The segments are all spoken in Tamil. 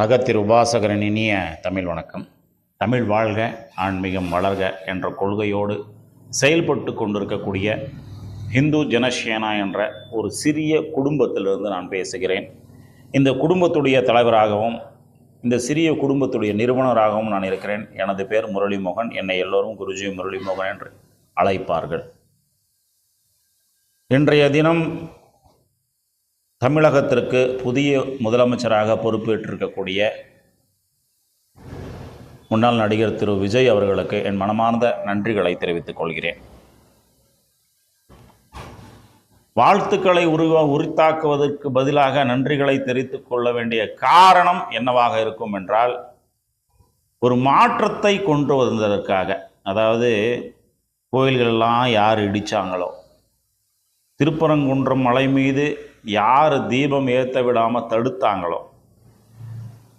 அகத்திரு உபாசகரின் இனிய தமிழ் வணக்கம். தமிழ் வாழ்க, ஆன்மீகம் வளர்க என்ற கொள்கையோடு செயல்பட்டு கொண்டிருக்கக்கூடிய ஹிந்து ஜனசேனா என்ற ஒரு சிறிய குடும்பத்திலிருந்து நான் பேசுகிறேன். இந்த குடும்பத்துடைய தலைவராகவும் இந்த சிறிய குடும்பத்துடைய நிறுவனராகவும் நான் இருக்கிறேன். எனது பேர் முரளிமோகன். என்னை எல்லோரும் குருஜி முரளிமோகன் என்று அழைப்பார்கள். இன்றைய தினம் தமிழகத்திற்கு புதிய முதலமைச்சராக பொறுப்பேற்றிருக்கக்கூடிய முன்னாள் நடிகர் திரு விஜய் அவர்களுக்கு என் மனமார்ந்த நன்றிகளை தெரிவித்துக் கொள்கிறேன். வாழ்த்துக்களை உரித்தாக்குவதற்கு பதிலாக நன்றிகளை தெரிவித்துக் கொள்ள வேண்டிய காரணம் என்னவாக இருக்கும் என்றால், ஒரு மாற்றத்தை கொண்டு வந்ததற்காக. அதாவது கோயில்களெல்லாம் யார் இடித்தாங்களோ, திருப்பரங்குன்றம் மலை மீது யார் தீபம் ஏற்ற விடாமல் தடுத்தாங்களோ,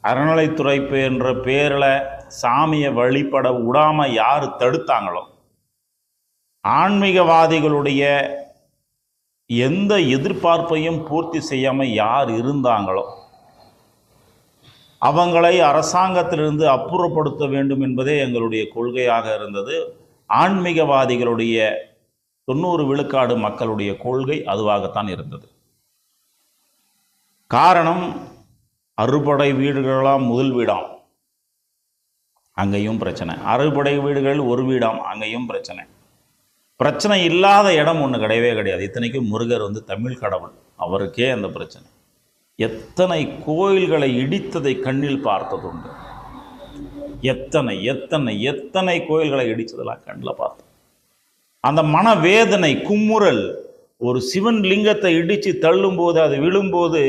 அறநிலைத்துறை என்ற பேரில் சாமியை வழிபட விடாமல் யார் தடுத்தாங்களோ, ஆன்மீகவாதிகளுடைய எந்த எதிர்பார்ப்பையும் பூர்த்தி செய்யாமல் யார் இருந்தாங்களோ, அவங்களை அரசாங்கத்திலிருந்து அப்புறப்படுத்த வேண்டும் என்பதே எங்களுடைய கொள்கையாக இருந்தது. ஆன்மீகவாதிகளுடைய 90 விழுக்காடு மக்களுடைய கொள்கை அதுவாகத்தான் இருந்தது. காரணம், அறுபடை வீடுகளாம் முதல் வீடாம், அங்கேயும் பிரச்சனை. அறுபடை வீடுகள் ஒரு வீடாம், அங்கேயும் பிரச்சனை. பிரச்சனை இல்லாத இடம் ஒன்று கிடையவே கிடையாது. இத்தனைக்கும் முருகர் தமிழ் கடவுள், அவருக்கே அந்த பிரச்சனை. எத்தனை கோயில்களை இடித்ததை கண்ணில் பார்த்ததுண்டு. எத்தனை எத்தனை எத்தனை கோயில்களை இடித்ததெல்லாம் கண்ணில் பார்த்தோம். அந்த மனவேதனை, கும்முறல், ஒரு சிவன் லிங்கத்தை இடித்து தள்ளும்போது, அது விழும்போது,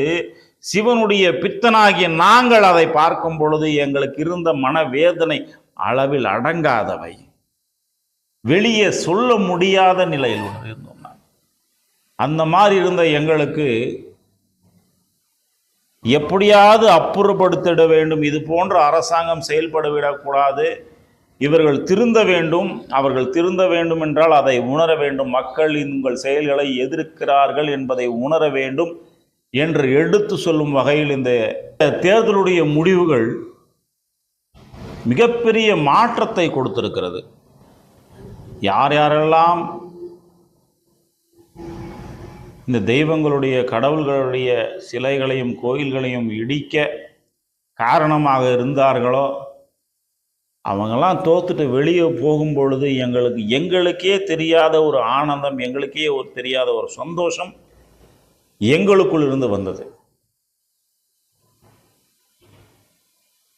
சிவனுடைய பித்தனாகிய நாங்கள் அதை பார்க்கும் பொழுது எங்களுக்கு இருந்த மனவேதனை அளவில் அடங்காதவை. வெளியே சொல்ல முடியாத நிலையில் இருந்தோம். அந்த மாதிரி இருந்த எங்களுக்கு எப்படியாவது அப்புறப்படுத்திட வேண்டும். இது போன்ற அரசாங்கம் செயல்பட விடக்கூடாது. இவர்கள் திருந்த வேண்டும். அவர்கள் திருந்த வேண்டும் என்றால் அதை உணர வேண்டும். மக்கள் உங்கள் செயல்களை எதிர்க்கிறார்கள் என்பதை உணர வேண்டும் என்று எடுத்து சொல்லும் வகையில் இந்த தேர்தலுடைய முடிவுகள் மிகப்பெரிய மாற்றத்தை கொடுத்திருக்கிறது. யார் யாரெல்லாம் இந்த தெய்வங்களுடைய, கடவுள்களுடைய சிலைகளையும் கோயில்களையும் இடிக்க காரணமாக இருந்தார்களோ, அவங்கெல்லாம் தோத்துட்டு வெளியே போகும் பொழுது எங்களுக்கே தெரியாத ஒரு ஆனந்தம், எங்களுக்கே தெரியாத ஒரு சந்தோஷம் எங்களுக்குள் இருந்து வந்தது.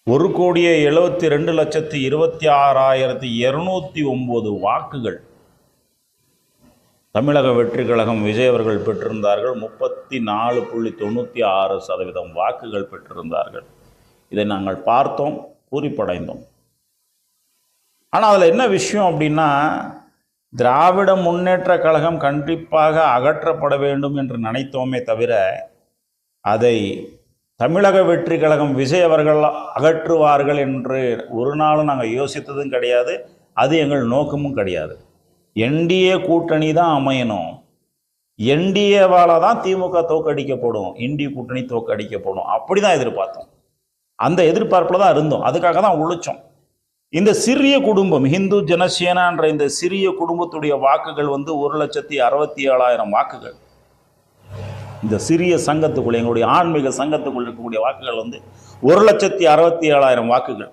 1,72,26,209 வாக்குகள் தமிழக வெற்றி கழகம் விஜய் அவர்கள் பெற்றிருந்தார்கள். 34.96% வாக்குகள் பெற்றிருந்தார்கள். இதை நாங்கள் பார்த்தோம், பூரிப்படைந்தோம். ஆனால் அதில் என்ன விஷயம் அப்படின்னா, திராவிட முன்னேற்ற கழகம் கண்டிப்பாக அகற்றப்பட வேண்டும் என்று நினைத்தோமே தவிர, அதை தமிழக வெற்றி கழகம் விஜய் அவர்கள் அகற்றுவார்கள் என்று ஒரு நாளும் நாங்கள் யோசித்ததும் கிடையாது. அது எங்கள் நோக்கமும் கிடையாது. என்டிஏ கூட்டணி தான் அமையணும். என்டிஏவால் தான் திமுக தோக்கடிக்கப்படும், இந்திய கூட்டணி தோக்கடிக்கப்படும், அப்படி தான் எதிர்பார்த்தோம். அந்த எதிர்பார்ப்பில் தான் இருந்தோம். அதுக்காக தான் உழைச்சோம். இந்த சிறிய குடும்பம், ஹிந்து ஜனசேனா என்ற இந்த சிறிய குடும்பத்துடைய வாக்குகள் 1,67,000 வாக்குகள். இந்த சிறிய சங்கத்துக்குள், எங்களுடைய ஆன்மீக சங்கத்துக்குள் இருக்கக்கூடிய வாக்குகள் 1,67,000 வாக்குகள்.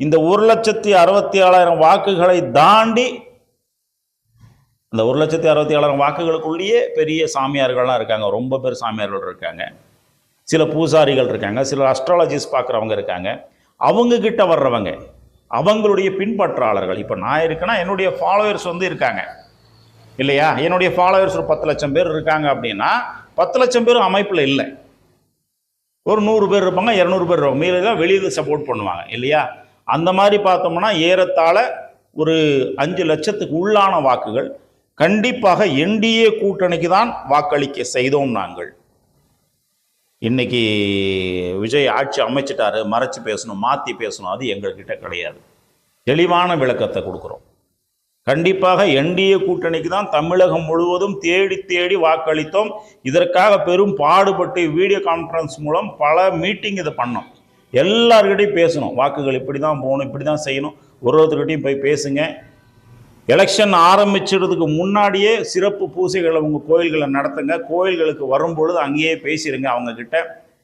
இந்த 1,67,000 வாக்குகளை தாண்டி, இந்த 1,67,000 வாக்குகளுக்குள்ளேயே பெரிய சாமியார்கள்லாம் இருக்காங்க. ரொம்ப பேர் சாமியார்கள் இருக்காங்க, சில பூசாரிகள் இருக்காங்க, சில அஸ்ட்ராலஜிஸ்ட் பார்க்குறவங்க இருக்காங்க. அவங்க கிட்ட வர்றவங்க, அவங்களுடைய பின்பற்றாளர்கள். இப்போ நான் இருக்கேன்னா என்னுடைய ஃபாலோவர்ஸ் இருக்காங்க இல்லையா? என்னுடைய ஃபாலோவர்ஸ் ஒரு 10 லட்சம் பேர் இருக்காங்க அப்படின்னா, 10 லட்சம் பேர் அமைப்பில் இல்லை. ஒரு 100 பேர் இருப்பாங்க, 200 பேர் இருப்பாங்க, மீறதான் வெளியில் சப்போர்ட் பண்ணுவாங்க இல்லையா? அந்த மாதிரி பார்த்தோம்னா ஏறத்தாழ ஒரு 5 லட்சத்துக்கு உள்ளான வாக்குகள் கண்டிப்பாக என்டிஏ கூட்டணிக்கு தான் வாக்களிக்க செய்தோம் நாங்கள். இன்னைக்கு விஜய் ஆட்சி அமைச்சிட்டாரு, மறைச்சு பேசணும், மாற்றி பேசணும், அது எங்கள்கிட்ட கிடையாது. தெளிவான விளக்கத்தை கொடுக்குறோம். கண்டிப்பாக என்டிஏ கூட்டணிக்கு தான் தமிழகம் முழுவதும் தேடி தேடி வாக்களித்தோம். இதற்காக பெரும் பாடுபட்டு வீடியோ கான்ஃபரன்ஸ் மூலம் பல மீட்டிங் இதை பண்ணோம். எல்லார்கிட்டையும் பேசணும். வாக்குகள் இப்படி தான் போகணும், இப்படி தான் செய்யணும். ஒருத்தர்கிட்டையும் போய் பேசுங்க. எலெக்ஷன் ஆரம்பிச்சிடுறதுக்கு முன்னாடியே சிறப்பு பூசைகளை உங்கள் கோயில்களை நடத்துங்க. கோயில்களுக்கு வரும்பொழுது அங்கேயே பேசிடுங்க. அவங்கக்கிட்ட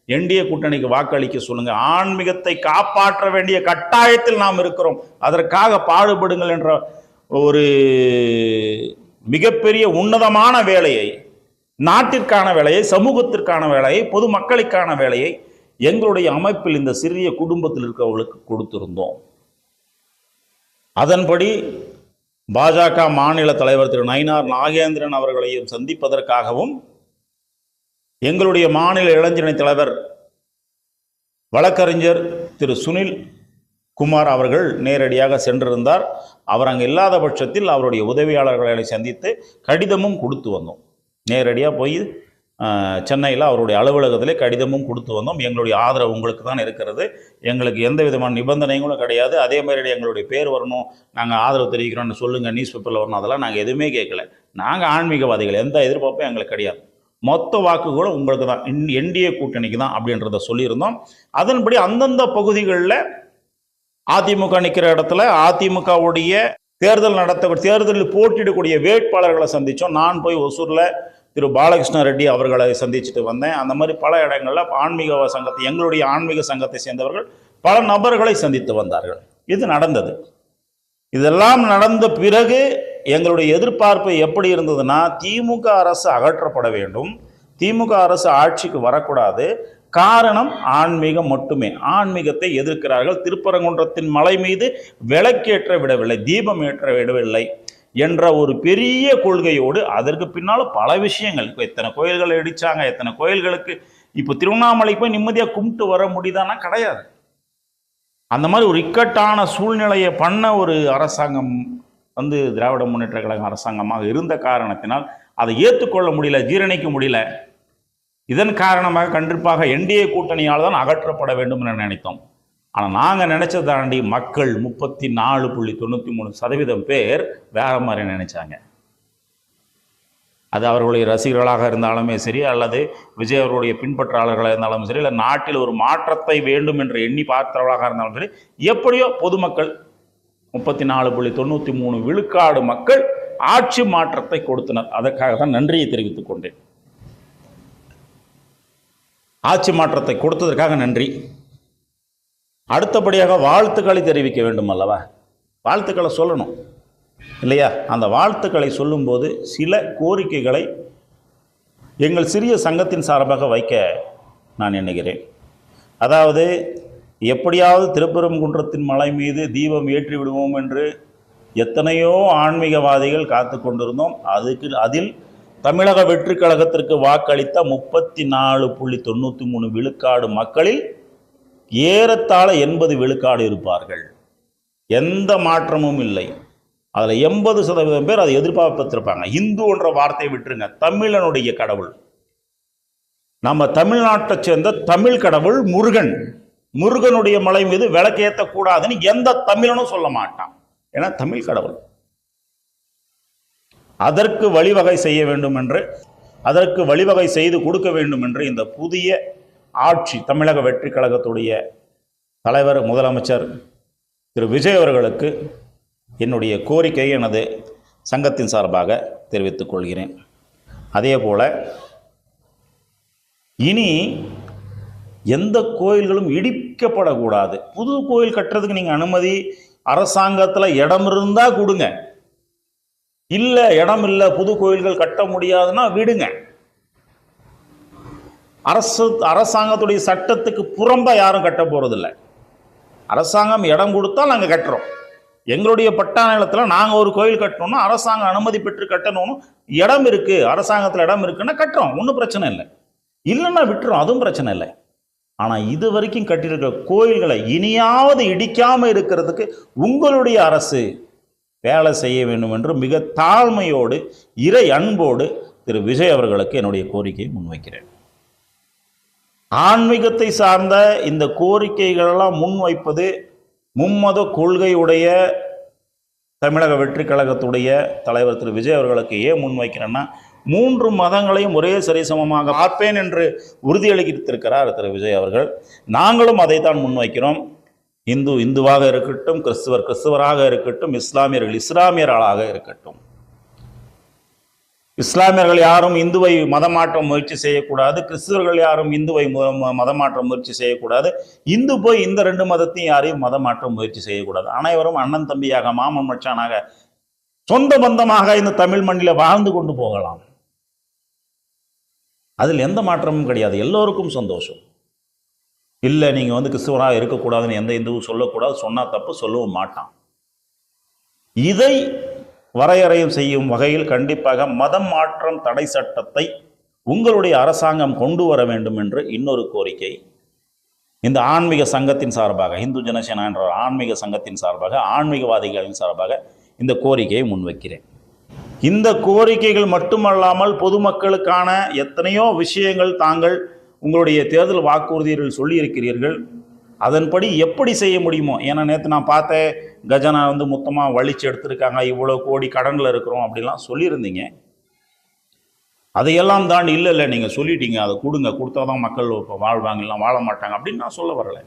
என்டிஏ கூட்டணிக்கு வாக்களிக்க சொல்லுங்கள். ஆன்மீகத்தை காப்பாற்ற வேண்டிய கட்டாயத்தில் நாம் இருக்கிறோம். அதற்காக பாடுபடுங்கள் என்ற ஒரு மிகப்பெரிய உன்னதமான வேலையை, நாட்டிற்கான வேலையை, சமூகத்திற்கான வேலையை, பொதுமக்களுக்கான வேலையை எங்களுடைய அமைப்பில் இந்த சிறிய குடும்பத்தில் இருக்கிறவர்களுக்கு கொடுத்திருந்தோம். அதன்படி பாஜக மாநில தலைவர் திரு நயினார் நாகேந்திரன் அவர்களையும் சந்திப்பதற்காகவும் எங்களுடைய மாநில இளைஞரணி தலைவர் வழக்கறிஞர் திரு சுனில் குமார் அவர்கள் நேரடியாக சென்றிருந்தார். அவர் அங்கே இல்லாத பட்சத்தில் அவருடைய உதவியாளர்களை சந்தித்து கடிதமும் கொடுத்து வந்தோம். நேரடியாக போய் சென்னையில் அவருடைய அலுவலகத்திலே கடிதமும் கொடுத்து வந்தோம். எங்களுடைய ஆதரவு உங்களுக்கு தான் இருக்கிறது, எங்களுக்கு எந்த விதமான நிபந்தனைகளும் கிடையாது. அதே மாதிரி எங்களுடைய பேர் வரணும், நாங்கள் ஆதரவு தெரிவிக்கிறோம்னு சொல்லுங்கள், நியூஸ் பேப்பரில் வரணும், அதெல்லாம் நாங்கள் எதுவுமே கேட்கல. நாங்கள் ஆன்மீகவாதிகள், எந்த எதிர்பார்ப்பும் எங்களுக்கு கிடையாது. மொத்த வாக்குகளும் உங்களுக்கு தான், என்டிஏ கூட்டணிக்கு தான் அப்படின்றத சொல்லியிருந்தோம். அதன்படி அந்தந்த பகுதிகளில் அதிமுக நிற்கிற இடத்துல அதிமுகவுடைய தேர்தலில் போட்டியிடக்கூடிய வேட்பாளர்களை சந்தித்தோம். நான் போய் ஒசூரில் திரு பாலகிருஷ்ண ரெட்டி அவர்களை சந்திச்சுட்டு வந்தேன். அந்த மாதிரி பல இடங்களில் ஆன்மீக சங்கத்தை, எங்களுடைய ஆன்மீக சங்கத்தை சேர்ந்தவர்கள் பல நபர்களை சந்தித்து வந்தார்கள். இது நடந்தது. இதெல்லாம் நடந்த பிறகு எங்களுடைய எதிர்பார்ப்பு எப்படி இருந்ததுன்னா, திமுக அரசு அகற்றப்பட வேண்டும், திமுக அரசு ஆட்சிக்கு வரக்கூடாது. காரணம் ஆன்மீகம் மட்டுமே. ஆன்மீகத்தை எதிர்க்கிறார்கள். திருப்பரங்குன்றத்தின் மலை மீது விளக்கேற்ற விடவில்லை, தீபம் ஏற்ற விடவில்லை என்ற ஒரு பெரிய கொள்கையோடு அதற்கு பின்னால் பல விஷயங்கள். இப்போ எத்தனை கோயில்களை இடித்தாங்க, எத்தனை கோயில்களுக்கு இப்போ திருவண்ணாமலைக்கு போய் நிம்மதியாக கும்பிட்டு வர முடியுதானா? கிடையாது. அந்த மாதிரி ஒரு இக்கட்டான சூழ்நிலையை பண்ண ஒரு அரசாங்கம் திராவிட முன்னேற்ற கழக அரசாங்கமாக இருந்த காரணத்தினால் அதை ஏற்றுக்கொள்ள முடியல, ஜீரணிக்க முடியல. இதன் காரணமாக கண்டிப்பாக என்டிஏ கூட்டணியால் தான் அகற்றப்பட வேண்டும் என நினைத்தோம். ஆனால் நாங்கள் நினைச்சதை தாண்டி மக்கள் 34.93% பேர் வேற மாதிரி நினைச்சாங்க. அது அவர்களுடைய ரசிகர்களாக இருந்தாலுமே சரி, அல்லது விஜய் அவர்களுடைய பின்பற்றாளர்களாக இருந்தாலும் சரி, இல்லை நாட்டில் ஒரு மாற்றத்தை வேண்டும் என்று எண்ணி பார்த்தவர்களாக இருந்தாலும் சரி, எப்படியோ பொதுமக்கள் 34.93 விழுக்காடு மக்கள் ஆட்சி மாற்றத்தை கொடுத்தனர். அதற்காக தான் நன்றியை தெரிவித்துக் கொண்டேன். ஆட்சி மாற்றத்தை கொடுத்ததற்காக நன்றி. அடுத்தபடியாக வாழ்த்துக்களை தெரிவிக்க வேண்டும் அல்லவா? வாழ்த்துக்களை சொல்லணும் இல்லையா? அந்த வாழ்த்துக்களை சொல்லும்போது சில கோரிக்கைகளை எங்கள் சிறிய சங்கத்தின் சார்பாக வைக்க நான் எண்ணுகிறேன். அதாவது, எப்படியாவது திருப்பரங்குன்றத்தின் மலை மீது தீபம் ஏற்றி விடுவோம் என்று எத்தனையோ ஆன்மீகவாதிகள் காத்து கொண்டிருந்தோம். அதில் தமிழக வெற்றி கழகத்திற்கு வாக்களித்த 34.93 விழுக்காடு மக்களில் ஏறத்தாழ 80 விழுக்காடு இருப்பார்கள். எந்த மாற்றமும் இல்லை. அதில் 80% பேர் அதை எதிர்பார்த்திருப்பாங்க. இந்து என்ற வார்த்தையை விட்டுருங்க, தமிழனுடைய கடவுள், நம்ம தமிழ்நாட்டை சேர்ந்த தமிழ் கடவுள் முருகன், முருகனுடைய மலை மீது விளக்கேற்றக்கூடாதுன்னு எந்த தமிழனும் சொல்ல மாட்டான். ஏன்னா தமிழ் கடவுள். அதற்கு வழிவகை செய்ய வேண்டும் என்று, அதற்கு வழிவகை செய்து கொடுக்க வேண்டும் என்று இந்த புதிய ஆட்சி, தமிழக வெற்றி கழகத்துடைய தலைவர் முதலமைச்சர் திரு விஜய் அவர்களுக்கு என்னுடைய கோரிக்கையை எனது சங்கத்தின் சார்பாக தெரிவித்துக் கொள்கிறேன். அதே போல இனி எந்த கோயில்களும் இடிக்கப்படக்கூடாது. புது கோயில் கட்டுறதுக்கு நீங்கள் அனுமதி அரசாங்கத்தில் இடம் இருந்தால் கொடுங்க, இல்லை இடம் இல்லை, புது கோயில்கள் கட்ட முடியாதுன்னா விடுங்க. அரசாங்கத்துடைய சட்டத்துக்கு புறம்பா யாரும் கட்ட போறதில்லை. அரசாங்கம் இடம் கொடுத்தா நாங்கள் கட்டுறோம். எங்களுடைய பட்டா நிலத்தில் நாங்கள் ஒரு கோயில் கட்டணும்னா அரசாங்கம் அனுமதி பெற்று கட்டணும்னு இடம் இருக்கு, அரசாங்கத்தில் இடம் இருக்குன்னா கட்டுறோம், ஒன்றும் பிரச்சனை இல்லை. இல்லைன்னா விட்டுறோம், அதுவும் பிரச்சனை இல்லை. ஆனால் இது வரைக்கும் கட்டியிருக்கிற கோயில்களை இனியாவது இடிக்காமல் இருக்கிறதுக்கு உங்களுடைய அரசு வேலை செய்ய வேண்டும் என்று மிக தாழ்மையோடு இறை அன்போடு திரு விஜய் அவர்களுக்கு என்னுடைய கோரிக்கையை முன்வைக்கிறேன். ஆன்மீகத்தை சார்ந்த இந்த கோரிக்கைகளெல்லாம் முன்வைப்பது மும்மத கொள்கையுடைய தமிழக வெற்றி கழகத்துடைய தலைவர் திரு விஜய் அவர்களுக்கு ஏன் முன்வைக்கிறேன்னா, 3 மதங்களையும் ஒரே சரிசமமாக பார்ப்பேன் என்று உறுதியளித்திருக்கிறார் திரு விஜய் அவர்கள். நாங்களும் அதைத்தான் முன்வைக்கிறோம். இந்து இந்துவாக இருக்கட்டும், கிறிஸ்துவர் கிறிஸ்துவராக இருக்கட்டும், இஸ்லாமியர்கள் இஸ்லாமியர்களாக இருக்கட்டும். இஸ்லாமியர்கள் யாரும் இந்துவை மதமாற்றம் முயற்சி செய்யக்கூடாது, கிறிஸ்துவர்கள் யாரும் இந்துவை மதமாற்றம் முயற்சி செய்யக்கூடாது, இந்து போய் இந்த 2 மதத்தையும் யாரையும் மதமாற்றம் முயற்சி செய்யக்கூடாது. அனைவரும் அண்ணன் தம்பியாக, மாமன் மச்சானாக, சொந்த பந்தமாக இந்த தமிழ் மண்ணில் வாழ்ந்து கொண்டு போகலாம். அதில் எந்த மாற்றமும் கிடையாது. எல்லோருக்கும் சந்தோஷம். இல்லை நீங்கள் கிறிஸ்துவராக இருக்கக்கூடாதுன்னு எந்த இந்துவும் சொல்லக்கூடாது, சொன்னால் தப்பு, சொல்லவும் மாட்டான். இதை வரையறையும் செய்யும் வகையில் கண்டிப்பாக மதம் மாற்றம் தடை சட்டத்தை உங்களுடைய அரசாங்கம் கொண்டு வர வேண்டும் என்று இன்னொரு கோரிக்கை இந்த ஆன்மீக சங்கத்தின் சார்பாக, இந்து ஜனசேனா என்ற ஆன்மீக சங்கத்தின் சார்பாக, ஆன்மீகவாதிகளின் சார்பாக இந்த கோரிக்கையை முன்வைக்கிறேன். இந்த கோரிக்கைகள் மட்டுமல்லாமல் பொதுமக்களுக்கான எத்தனையோ விஷயங்கள் தாங்கள் உங்களுடைய தேர்தல் வாக்குறுதிகள் சொல்லியிருக்கிறீர்கள். அதன்படி எப்படி செய்ய முடியுமோ, ஏன்னா நேற்று நான் பார்த்தேன், கஜானா மொத்தமாக வலிச்சு எடுத்திருக்காங்க, இவ்வளோ கோடி கடனில் இருக்கிறோம் அப்படிலாம் சொல்லியிருந்தீங்க. அதையெல்லாம் தாண்டி இல்லை நீங்கள் சொல்லிட்டீங்க, அதை கொடுங்க, கொடுத்தா தான் மக்கள் இப்போ வாழ்வாங்க, இல்லை வாழ மாட்டாங்க அப்படின்னு நான் சொல்ல வரலை.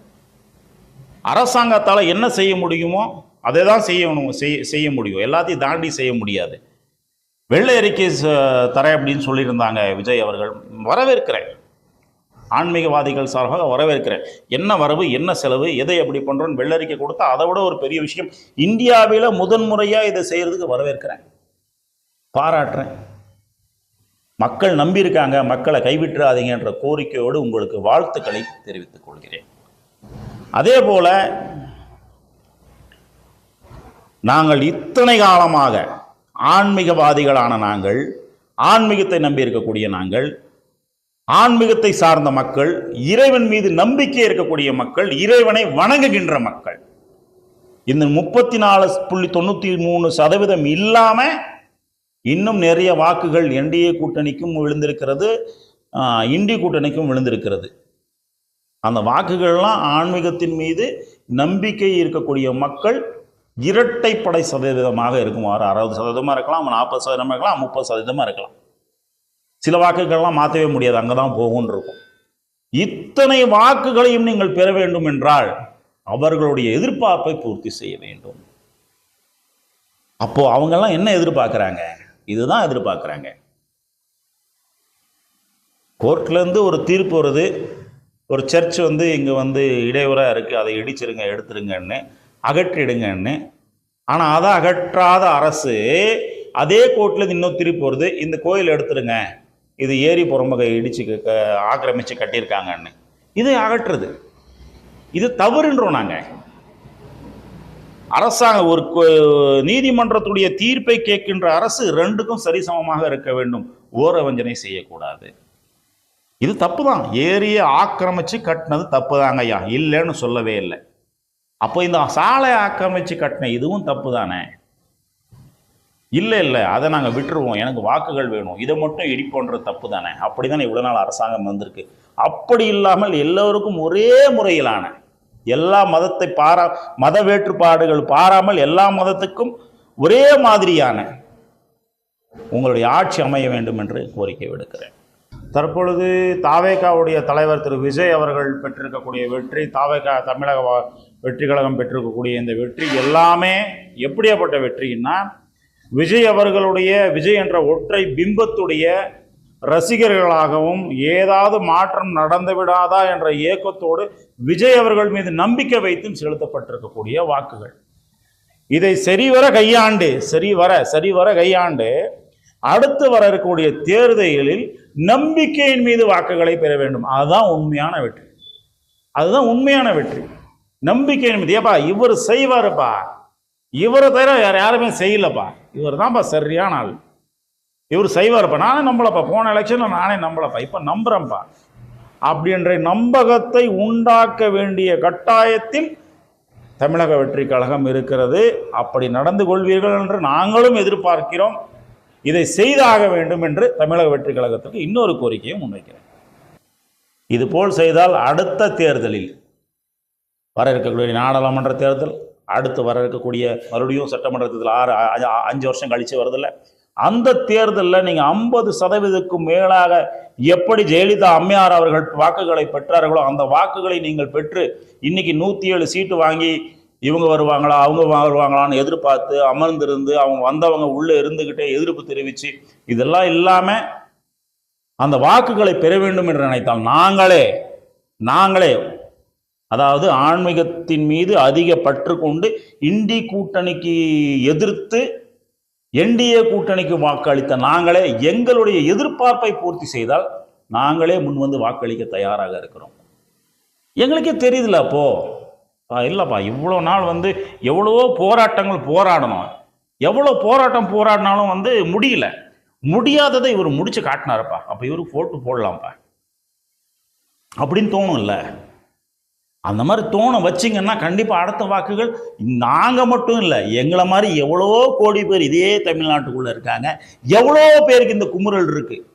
அரசாங்கத்தால் என்ன செய்ய முடியுமோ அதை தான் செய்ய முடியும். எல்லாத்தையும் தாண்டி செய்ய முடியாது. வெள்ளை அறிக்கை தரேன் அப்படின்னு சொல்லியிருந்தாங்க விஜய் அவர்கள். வரவேற்கிறேன், ஆன்மீகவாதிகள் சார்பாக வரவேற்கிறேன். என்ன வரவு, என்ன செலவு, எதை எப்படி பண்ணுறோன்னு வெள்ளறிக்கை கொடுத்தா அதை விட ஒரு பெரிய விஷயம். இந்தியாவில் முதன்முறையாக இதை செய்கிறதுக்கு வரவேற்கிறேன், பாராட்டுறேன். மக்கள் நம்பியிருக்காங்க, மக்களை கைவிட்டுறாதீங்க என்ற கோரிக்கையோடு உங்களுக்கு வாழ்த்துக்களை தெரிவித்துக் கொள்கிறேன். அதே போல நாங்கள் இத்தனை காலமாக ஆன்மீகவாதிகளான நாங்கள், ஆன்மீகத்தை நம்பி இருக்கக்கூடிய நாங்கள், ஆன்மீகத்தை சார்ந்த மக்கள், இறைவன் மீது நம்பிக்கை இருக்கக்கூடிய மக்கள், இறைவனை வணங்குகின்ற மக்கள், இந்த 34.93% இல்லாம இன்னும் நிறைய வாக்குகள் என்டிஏ கூட்டணிக்கும் விழுந்திருக்கிறது, இண்டி கூட்டணிக்கும் விழுந்திருக்கிறது. அந்த வாக்குகள்லாம் ஆன்மீகத்தின் மீது நம்பிக்கை இருக்கக்கூடிய மக்கள் இரட்டைப்படை சதவீதமாக இருக்குமாறு 60% இருக்கலாம், 40% இருக்கலாம், 30% இருக்கலாம். சில வாக்குகள்லாம் மாற்றவே முடியாது, அங்கே தான் போகும்னு இருக்கும். இத்தனை வாக்குகளையும் நீங்கள் பெற வேண்டும் என்றால் அவர்களுடைய எதிர்பார்ப்பை பூர்த்தி செய்ய வேண்டும். அப்போ அவங்கெல்லாம் என்ன எதிர்பார்க்குறாங்க? இதுதான் எதிர்பார்க்குறாங்க. கோர்ட்லேருந்து ஒரு தீர்ப்பு வருது, ஒரு சர்ச் இங்கே இடையூறாக இருக்குது, அதை இடிச்சிருங்க, எடுத்துருங்கன்னு, அகற்றிடுங்கன்னு. ஆனால் அதை அகற்றாத அரசு அதே கோர்ட்லேருந்து இன்னும் தீர்ப்பு வருது, இந்த கோயில் எடுத்துருங்க, இது ஏரி புறம்பகை இடிச்சு ஆக்கிரமித்து கட்டியிருக்காங்கன்னு. இதை அகற்றுறது இது தவறுன்றோம். நாங்கள் அரசாங்கம் ஒரு நீதிமன்றத்துடைய தீர்ப்பை கேட்கின்ற அரசு ரெண்டுக்கும் சரிசமமாக இருக்க வேண்டும், ஓரவஞ்சனை செய்யக்கூடாது. இது தப்பு தான். ஏரியை ஆக்கிரமிச்சு கட்டினது தப்பு தாங்க ஐயா, இல்லைன்னு சொல்லவே இல்லை. அப்போ இந்த சாலை ஆக்கிரமிச்சு கட்டின இதுவும் தப்பு தானே? இல்லை அதை நாங்கள் விட்டுருவோம், எனக்கு வாக்குகள் வேணும், இதை மட்டும் இடிப்போன்ற தப்பு தானே? அப்படி தானே இவ்வளோ நாள் அரசாங்கம் வந்திருக்கு. அப்படி இல்லாமல் எல்லோருக்கும் ஒரே முறையிலான, எல்லா மதத்தை மத வேற்றுப்பாடுகள் பாராமல் எல்லா மதத்துக்கும் ஒரே மாதிரியான உங்களுடைய ஆட்சி அமைய வேண்டும் என்று கோரிக்கை விடுக்கிறேன். தற்பொழுது தாவேகாவுடைய தலைவர் திரு விஜய் அவர்கள் பெற்றிருக்கக்கூடிய வெற்றி, தாவேகா தமிழக வெற்றி கழகம் பெற்றிருக்கக்கூடிய இந்த வெற்றி எல்லாமே எப்படியாப்பட்ட வெற்றின்னா, விஜய் அவர்களுடைய, விஜய் என்ற ஒற்றை பிம்பத்துடைய ரசிகர்களாகவும் ஏதாவது மாற்றம் நடந்து விடாதா என்ற ஏக்கத்தோடு விஜய் அவர்கள் மீது நம்பிக்கை வைத்தும் செலுத்தப்பட்டிருக்கக்கூடிய வாக்குகள். இதை சரிவர கையாண்டு அடுத்து வர இருக்கக்கூடிய தேர்தலில் நம்பிக்கையின் மீது வாக்குகளை பெற வேண்டும். அதுதான் உண்மையான வெற்றி. நம்பிக்கையின் மீது, ஏப்பா இவர் செய்வாருப்பா, இவரை தவிர வேற யாருமே செய்யலப்பா, இவர் தான்ப்பா சரியான ஆள், இவர் செய்வார்ப்பா, நானே நம்பலப்பா, போன எலெக்ஷனில் நானே நம்பலப்பா, இப்போ நம்புறேன்ப்பா அப்படின்ற நம்பகத்தை உண்டாக்க வேண்டிய கட்டாயத்தில் தமிழக வெற்றி கழகம் இருக்கிறது. அப்படி நடந்து கொள்வீர்கள் என்று நாங்களும் எதிர்பார்க்கிறோம். இதை செய்தாக வேண்டும் என்று தமிழக வெற்றி கழகத்துக்கு இன்னொரு கோரிக்கையை முன்வைக்கிறேன். இதுபோல் செய்தால் அடுத்த தேர்தலில், வர இருக்கக்கூடிய நாடாளுமன்ற தேர்தல், அடுத்து வர இருக்கக்கூடிய மறுபடியும் சட்டமன்ற தேர்தல் 5 வருஷம் கழித்து வருதில்ல, அந்த தேர்தலில் நீங்கள் 50% மேலாக எப்படி ஜெயலலிதா அம்மையார் அவர்கள் வாக்குகளை பெற்றார்களோ அந்த வாக்குகளை நீங்கள் பெற்று இன்னைக்கு 107 சீட்டு வாங்கி இவங்க வருவாங்களா அவங்க வருவாங்களான்னு எதிர்பார்த்து அமர்ந்திருந்து அவங்க வந்தவங்க உள்ளே இருந்துக்கிட்டே எதிர்ப்பு தெரிவித்து இதெல்லாம் இல்லாமல் அந்த வாக்குகளை பெற வேண்டும் என்று நினைத்தால் நாங்களே அதாவது ஆன்மீகத்தின் மீது அதிக பற்று கொண்டு இண்டி கூட்டணிக்கு எதிர்த்து என்டிஏ கூட்டணிக்கு வாக்களித்த நாங்களே எங்களுடைய எதிர்பார்ப்பை பூர்த்தி செய்தால் நாங்களே முன் வந்து வாக்களிக்க தயாராக இருக்கிறோம். எங்களுக்கே தெரியுதுல அப்போ இல்லைப்பா இவ்வளோ நாள் வந்து எவ்வளவோ போராட்டங்கள் போராடணும், எவ்வளோ போராட்டம் போராடினாலும் வந்து முடியாததை இவர் முடிச்சு காட்டினாருப்பா, அப்போ இவருக்கு போட்டு போடலாம்ப்பா அப்படின்னு தோணும் இல்லை? அந்த மாதிரி தோண வச்சிங்கன்னா கண்டிப்பாக அடுத்த வாக்குகள் நாங்கள் மட்டும் இல்லை, எங்களை மாதிரி எவ்வளோ கோடி பேர் இதே தமிழ்நாட்டுக்குள்ளே இருக்காங்க, எவ்வளோ பேருக்கு இந்த குமுறல் இருக்குது,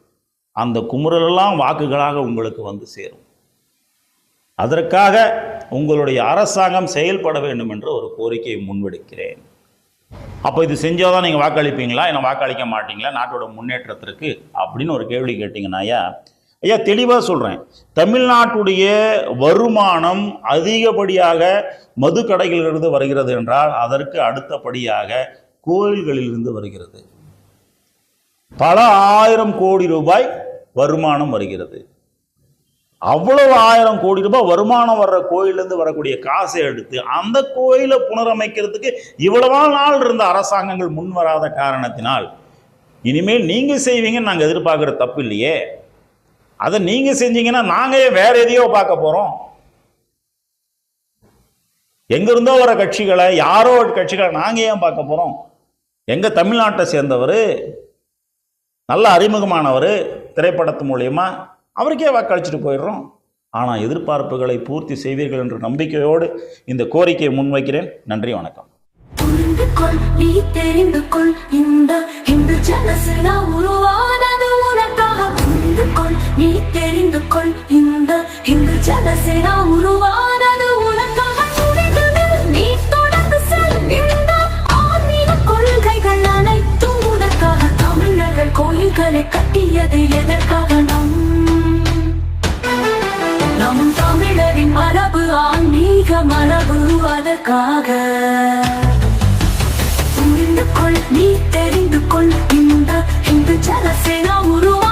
அந்த குமுறலெல்லாம் வாக்குகளாக உங்களுக்கு வந்து சேரும். அதற்காக உங்களுடைய அரசாங்கம் செயல்பட வேண்டும் என்ற ஒரு கோரிக்கையை முன்வெடுக்கிறேன். அப்போ இது செஞ்சால் தான் நீங்கள் வாக்களிப்பீங்களா, இல்லை வாக்களிக்க மாட்டீங்களா நாட்டோட முன்னேற்றத்திற்கு அப்படின்னு ஒரு கேள்வி கேட்டிங்கன்னா ஐயா தெளிவாக சொல்கிறேன், தமிழ்நாட்டுடைய வருமானம் அதிகப்படியாக மது கடைகளிலிருந்து வருகிறது என்றால் அதற்கு அடுத்தபடியாக கோயில்களிலிருந்து வருகிறது. பல 1000 கோடி ரூபாய் வருமானம் வருகிறது. அவ்வளவு 1000 கோடி ரூபாய் வருமானம் வர்ற கோயிலிருந்து வரக்கூடிய காசை எடுத்து அந்த கோயிலை புனரமைக்கிறதுக்கு இவ்வளவா நாள் இருந்த அரசாங்கங்கள் முன் வராத காரணத்தினால் இனிமேல் நீங்கள் செய்வீங்கன்னு நாங்கள் எதிர்பார்க்குற தப்பு இல்லையே, அதை நீங்க செஞ்சீங்கன்னா நாங்க வேற எதையோ பார்க்க போறோம். எங்க இருந்தோ வர கட்சிகளை யாரோ கட்சிகளை நாங்க ஏன் பார்க்க போறோம்? எங்க தமிழ்நாட்டை சேர்ந்தவர், நல்ல அறிமுகமானவர், திரைப்படத்து மூலியமா அவருக்கே வாக்களிச்சுட்டு போயிடுறோம். ஆனா எதிர்பார்ப்புகளை பூர்த்தி செய்வீர்கள் என்ற நம்பிக்கையோடு இந்த கோரிக்கையை முன்வைக்கிறேன். நன்றி, வணக்கம். நீ தெரிந்து கொள், இந்த இந்து ஜனசேனா உருவானது உனக்காக. நீ தொடர்ந்து செல், இந்த ஆன்மீக கொள்கைகள் அனைத்தும் உனக்காக. தமிழர்கள் கோயில்களை கட்டியது எதற்காக? நம் தமிழரின் மரபு, ஆன்மீக மரபு, அதற்காக. புரிந்து கொள், நீ தெரிந்து கொள், இந்த இந்து ஜனசேனா உருவானது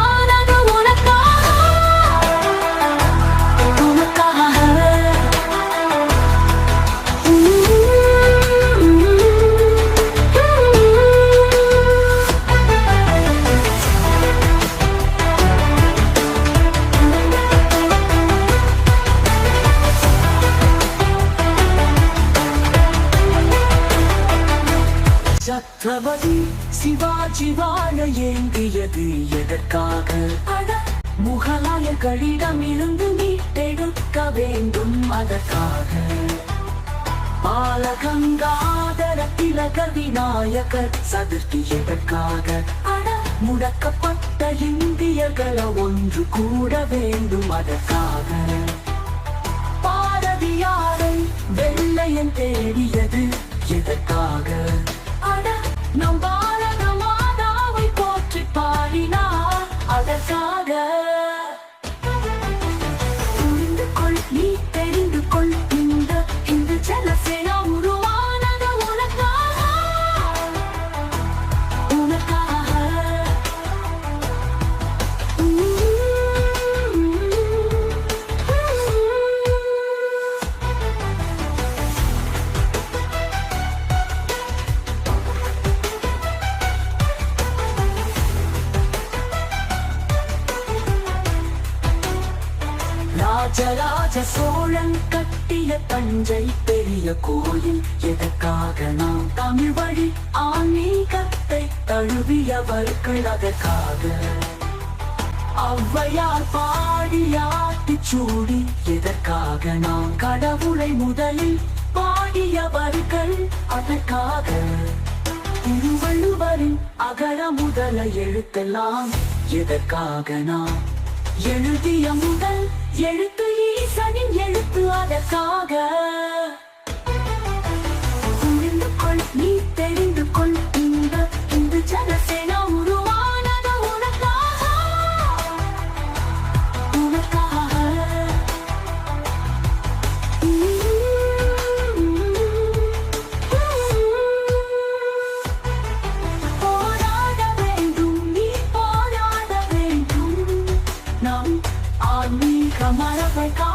சத்ரபதி சிவாஜி வாழ ஏங்கியது எதற்காக? முகலாயர்களிடம் இருந்து மீட்டெடுக்க வேண்டும் அதற்காக. பாலகங்காதர திலகர் விநாயகர் சதுர்த்தி எதற்காக? முடக்கப்பட்ட இந்தியர்களை ஒன்று கூட வேண்டும் அதற்காக. பாரதியாரை வெள்ளையன் தேடியது எதற்காக? நம் பாரத மாதாவை போற்றி பாடினார் அதற்காக. புரிந்து கொள், நீ தெரிந்து கொள், இந்த இந்து ஜனசேனா உருவானது உனக்காக. ராஜராஜ சோழன் கட்டிய தஞ்சை பெரிய கோயில் எதற்காக? நாம் தமிழ் வழி ஆன்மீகத்தை தழுவியவர்கள் அதற்காக. ஔவையார் பாடிய ஆத்திச்சூடி எதற்காக? நாம் கடவுளை முதலில் பாடியவர்கள் அதற்காக. திருவள்ளுவரின் அகர முதல எழுத்தெல்லாம் எதற்காக? நாம் எழுதிய முதல் எழுத்து ஈசனின் எழுத்து அதற்காக. புரிந்து கொள், நீ தெரிந்து கொள், இந்த இந்து ஜனசேனா கனவை